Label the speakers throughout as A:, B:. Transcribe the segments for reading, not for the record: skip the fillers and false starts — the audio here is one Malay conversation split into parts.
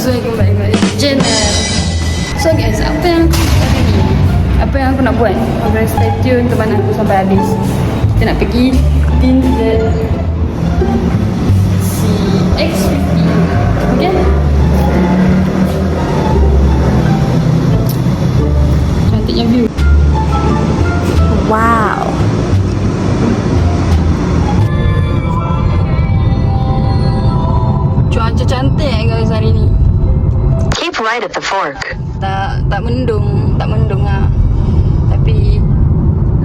A: So kembali ke channel. So guys, apa yang aku nak buat? Korang stay tune teman aku sampai habis. Kita nak pergi Tinted CX-50. Okay? Cantiknya view.
B: Wow.
A: Cuaca cantik guys hari ni.
C: Keep right at the fork.
A: Tak mendung lah. Tapi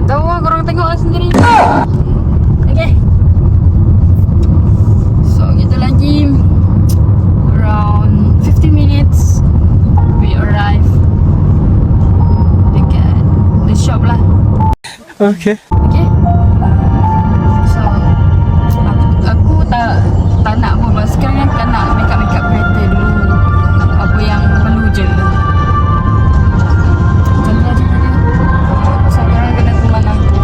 A: tahu lah korang tengok lah sendiri. Okay. So kita lagi around 15 minutes we arrive dekat the shop lah.
D: Okay.
A: Okay. So aku tak nak pun. Sekarang kan nak make up kereta dulu. Apa yang perlu je. Contoh je tadi. So korang kena teman aku.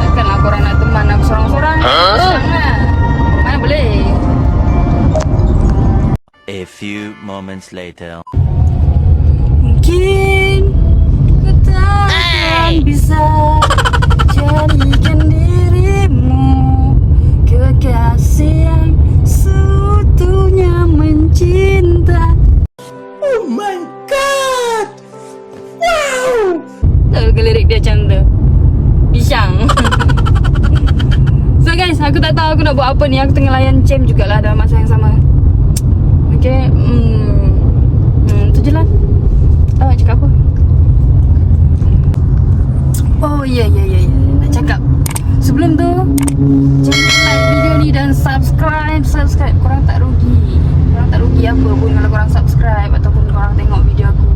A: Takkanlah korang nak teman aku sorang-sorang. Jangan. Mana boleh.
E: A few moments later.
A: Mungkin ku takkan bisa jadikan dirimu kekasih yang seutuhnya mencinta.
D: Oh my god! Wow!
A: Tahu ke lirik dia macam tu? Pisang. So guys, aku tak tahu aku nak buat apa ni. Aku tengah layan jam jugalah dalam masa yang sama. Okay. Tu je lah. Tahu nak cakap apa? Oh ya. Nak cakap. Sebelum tu, jangan like video ni dan subscribe. Korang tak rugi. Korang tak rugi apa pun kalau korang subscribe ataupun korang tengok video aku.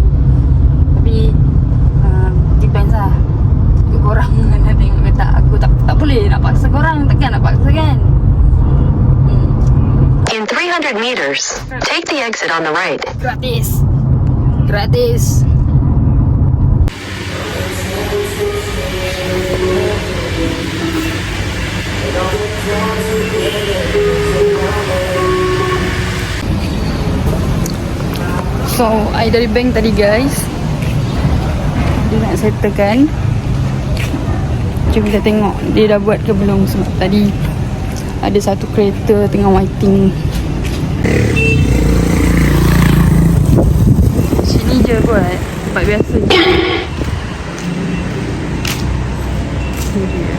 A: Tapi depends lah. Korang nak tengok ke tak. Aku tak boleh nak paksa korang. Takkan nak paksa kan?
C: In 300 meters, take the exit on the right.
A: Gratis. So, I dari bank tadi guys. Dia nak settlekan. Jom kita tengok dia dah buat ke belum. Sebab tadi ada satu kereta tengah waiting. Sini je buat. Tempat biasa je. Ini dia.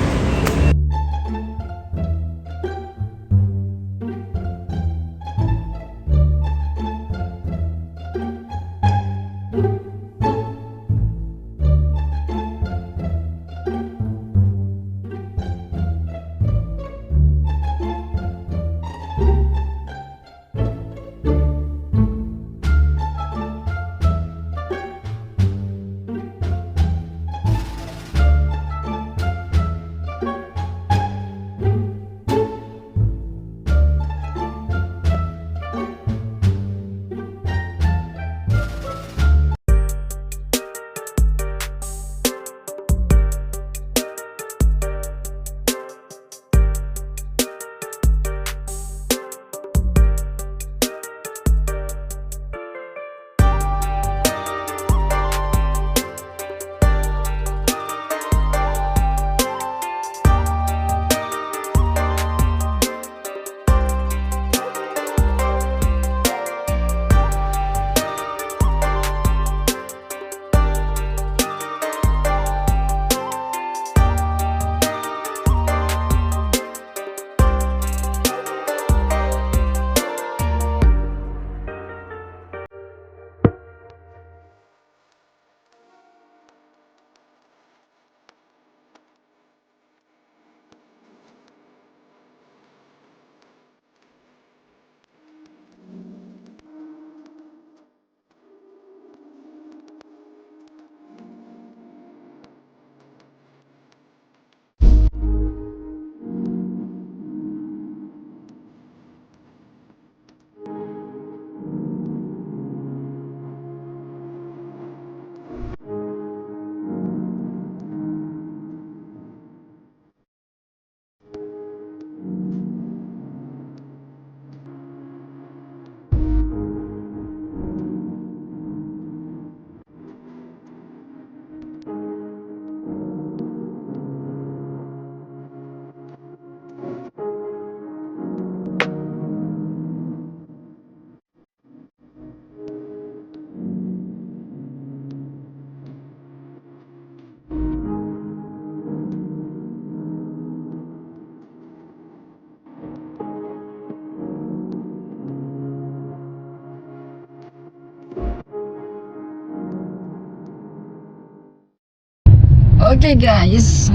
A: Okay guys,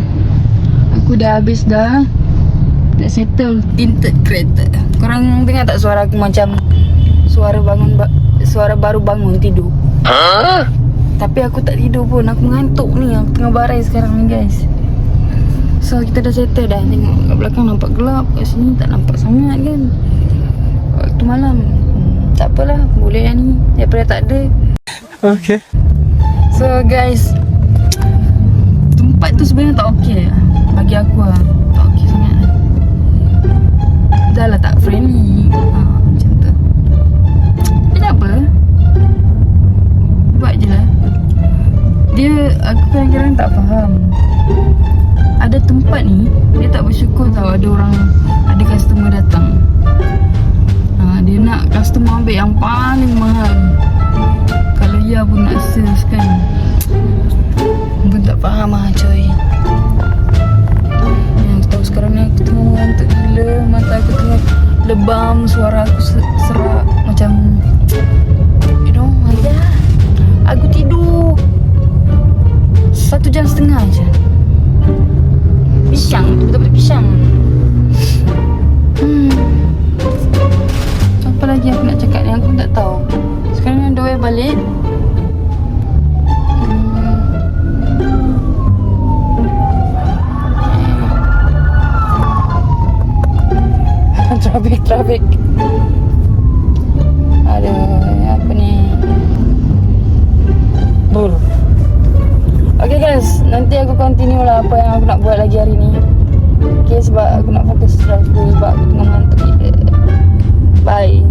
A: aku dah habis dah. Dah settle tinted kereta. Korang dengar tak suara aku macam suara baru bangun tidur? Tapi aku tak tidur pun. Aku ngantuk ni. Aku tengah barai sekarang ni guys. So kita dah settle dah. Tengok kat belakang nampak gelap. Kat sini tak nampak sangat kan. Waktu malam. Tak apalah. Boleh lah ni. Daripada tak ada.
D: Okay.
A: So guys, tempat tu sebenarnya tak okey lah. Bagi aku lah. Tak okey sangat lah. Dah lah tak friendly. Macam tu. Tapi tak apa. Buat je lah. Aku kadang-kadang tak faham. Ada tempat ni, dia tak bersyukur tau ada customer datang. Dia nak customer ambil yang paling mahal. Kalau ya pun nak serve kan. Pun tak faham lah coy. Yang tahu sekarang ni aku tengah mengantuk gila. Mata aku tengah lebam. Suara aku serak. Macam ayah, aku tidur 1.5 jam je. Pisang, betul-betul pisang. Apa lagi aku nak cakap ni, aku tak tahu. Sekarang ni on the way balik. Trafik. Aduh, apa ni? Bul. Okay guys, nanti aku continue lah apa yang aku nak buat lagi hari ni. Okay, sebab aku nak fokus drive dulu sebab aku tengah mengantuk gila. Bye.